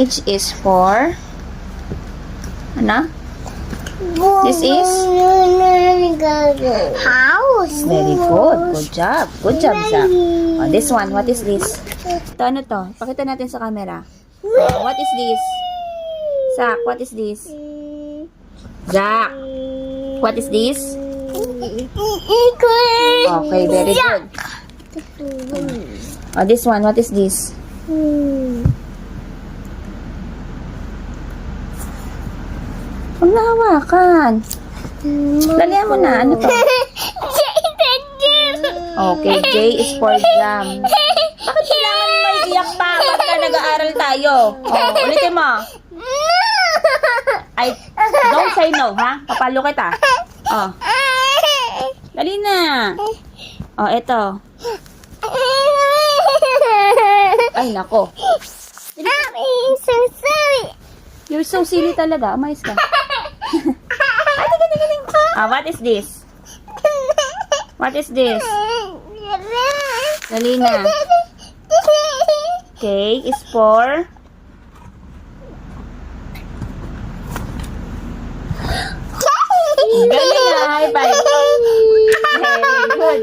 H is for ano? This is house. very good. Good job. Good job, Zach. Oh, this one, what is this? Ito, ano to? Pakita natin sa camera. What is this? Zach, what is this? Zach, what is this? Okay, very good. Oh, this one, what is this? Huwag na hawakan. Dalihan mo na. Ano to? Okay, J is for jam. Bakit kailangan may iyak pa pagka nag-aaral tayo? Oh, ulitin mo. Ay, don't say no, ha? Papalo kita. Oh. Dali na. Oh, eto. Ay, nako. I'm so sorry. You're so silly talaga. Umayos ka. What is this? What is this? Dali na. K is for... Galing na. High five. Very good.